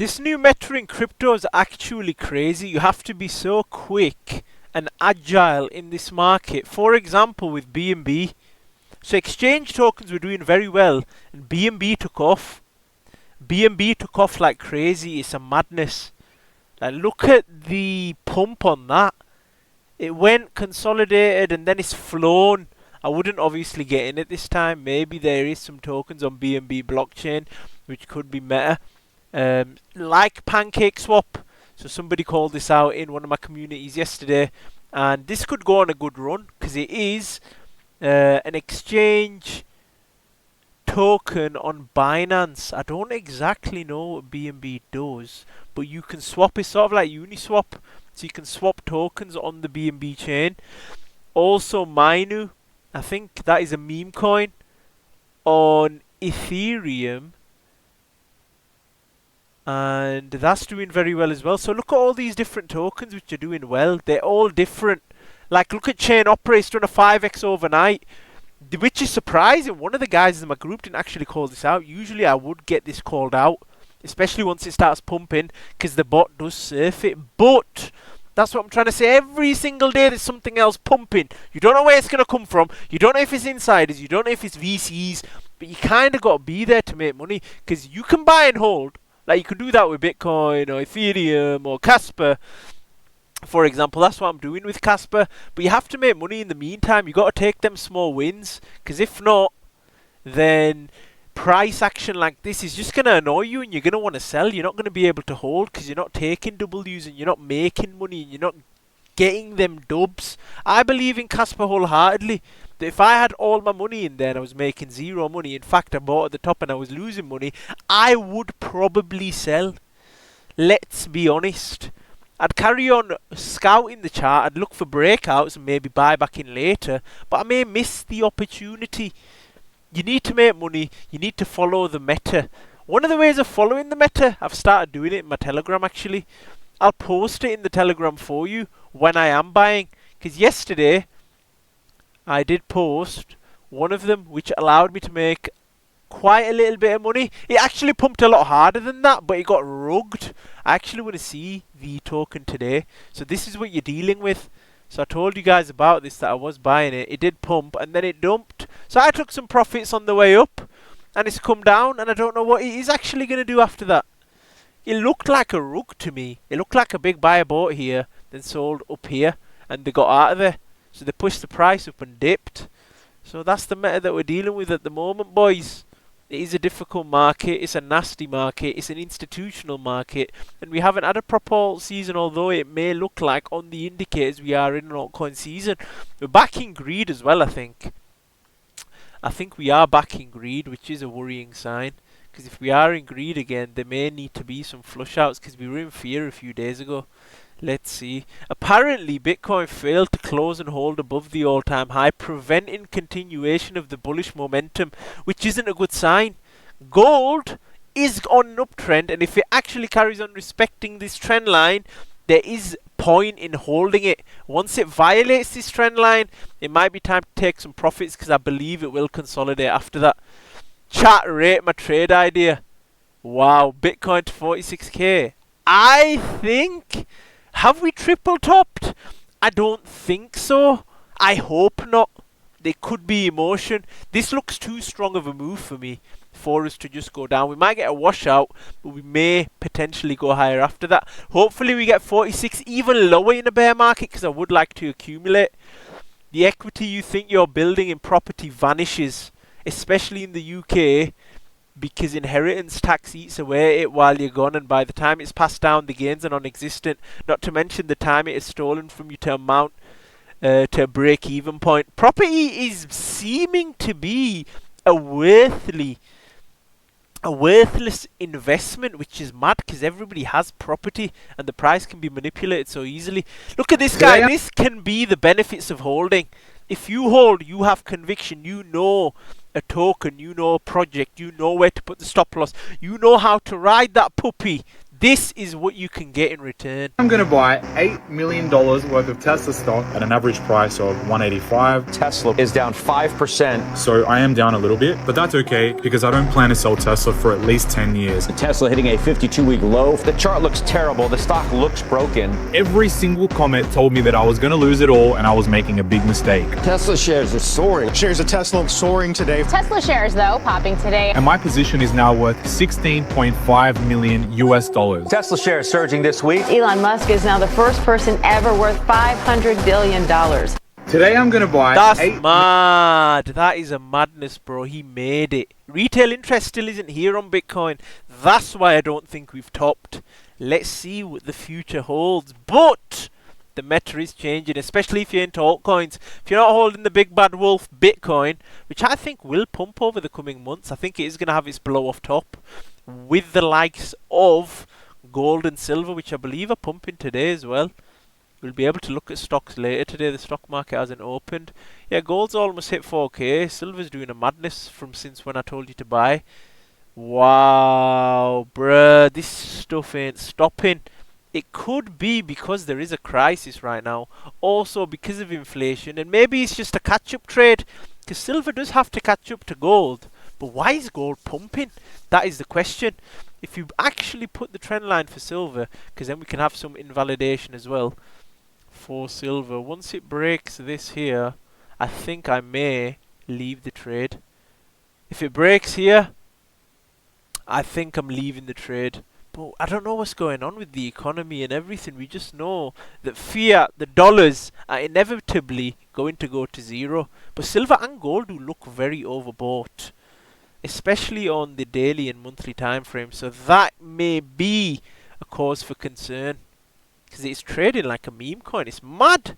This new meta in crypto is actually crazy. You have to be so quick and agile in this market. For example, with BNB. So exchange tokens were doing very well and BNB took off. BNB took off like crazy. It's a madness. Like, look at the pump on that. It went consolidated and then it's flown. I wouldn't obviously get in it this time. Maybe there is some tokens on BNB blockchain which could be meta. Like PancakeSwap. So somebody called this out in one of my communities yesterday. And this could go on a good run because it is an exchange token on Binance. I don't exactly know what BNB does, but you can swap it, sort of like Uniswap. So you can swap tokens on the BNB chain. Also Minu, I think that is a meme coin on Ethereum. And that's doing very well as well. So look at all these different tokens which are doing well. They're all different. Like look at Chain Opera, it's done a 5x overnight. Which is surprising. One of the guys in my group didn't actually call this out. Usually I would get this called out, especially once it starts pumping, because the bot does surf it. But that's what I'm trying to say. Every single day there's something else pumping. You don't know where it's going to come from. You don't know if it's insiders. You don't know if it's VCs. But you kind of got to be there to make money, because you can buy and hold. Like you can do that with Bitcoin or Ethereum or Casper. For example, that's what I'm doing with Casper. But you have to make money in the meantime. You got to take them small wins, because if not, then price action like this is just going to annoy you and you're going to want to sell. You're not going to be able to hold because you're not taking W's and you're not making money and you're not getting them dubs. I believe in Casper wholeheartedly. That if I had all my money in there and I was making zero money, in fact I bought at the top and I was losing money, I would probably sell. Let's be honest. I'd carry on scouting the chart, I'd look for breakouts and maybe buy back in later, but I may miss the opportunity. You need to make money, you need to follow the meta. One of the ways of following the meta, I've started doing it in my Telegram actually. I'll post it in the Telegram for you when I am buying. Because yesterday, I did post one of them which allowed me to make quite a little bit of money. It actually pumped a lot harder than that, but it got rugged. I actually want to see the token today. So this is what you're dealing with. So I told you guys about this, that I was buying it. It did pump and then it dumped. So I took some profits on the way up and it's come down and I don't know what it is actually going to do after that. It looked like a rug to me. It looked like a big buyer bought here, then sold up here and they got out of there. So they pushed the price up and dipped. So that's the meta that we're dealing with at the moment, boys. It is a difficult market, it's a nasty market, it's an institutional market, and we haven't had a proper alt season, although it may look like on the indicators we are in an altcoin season. We're back in greed as well, I think. I think we are back in greed, which is a worrying sign. Because if we are in greed again, there may need to be some flush outs, because we were in fear a few days ago. Let's see. Apparently, Bitcoin failed to close and hold above the all-time high, preventing continuation of the bullish momentum, which isn't a good sign. Gold is on an uptrend, and if it actually carries on respecting this trend line, there is point in holding it. Once it violates this trend line, it might be time to take some profits, because I believe it will consolidate after that. Chat, rate my trade idea. Wow, Bitcoin to 46k. I think... Have we triple topped? I don't think so. I hope not. There could be emotion. This looks too strong of a move for me for us to just go down. We might get a washout, but we may potentially go higher after that. Hopefully we get 46, even lower in a bear market, because I would like to accumulate. The equity you think you're building in property vanishes, especially in the UK, because inheritance tax eats away at it while you're gone, and by the time it's passed down, the gains are non-existent. Not to mention the time it is stolen from you to amount to a break-even point. Property is seeming to be a worthless investment, which is mad, because everybody has property and the price can be manipulated so easily. Look at this guy. This can be the benefits of holding. If you hold, you have conviction. You know a token, you know a project, you know where to put the stop loss, you know how to ride that puppy. This is what you can get in return. I'm going to buy $8 million worth of Tesla stock at an average price of $185. Tesla is down 5%. So I am down a little bit, but that's okay because I don't plan to sell Tesla for at least 10 years. Tesla hitting a 52-week low. The chart looks terrible. The stock looks broken. Every single comment told me that I was going to lose it all and I was making a big mistake. Tesla shares are soaring. Shares of Tesla soaring today. Tesla shares, though, popping today. And my position is now worth $16.5 million US. Tesla shares surging this week. Elon Musk is now the first person ever worth $500 billion. Today I'm going to buy That's mad. That is a madness, bro. He made it. Retail interest still isn't here on Bitcoin. That's why I don't think we've topped. Let's see what the future holds. But the meta is changing, especially if you're into altcoins. If you're not holding the big bad wolf Bitcoin, which I think will pump over the coming months, I think it is going to have its blow off top with the likes of gold and silver, which I believe are pumping today as well. We'll be able to look at stocks later today. The stock market hasn't opened. Yeah, gold's almost hit 4k. Silver's doing a madness from since when I told you to buy. Wow, bruh, this stuff ain't stopping. It could be because there is a crisis right now. Also because of inflation. And maybe it's just a catch-up trade. Because silver does have to catch up to gold. But why is gold pumping? That is the question. If you actually put the trend line for silver, because then we can have some invalidation as well for silver. Once it breaks this here, I think I may leave the trade. If it breaks here, I think I'm leaving the trade. But I don't know what's going on with the economy and everything. We just know that fiat, the dollars, are inevitably going to go to zero. But silver and gold do look very overbought, especially on the daily and monthly time frame. So that may be a cause for concern, because it's trading like a meme coin. It's mad.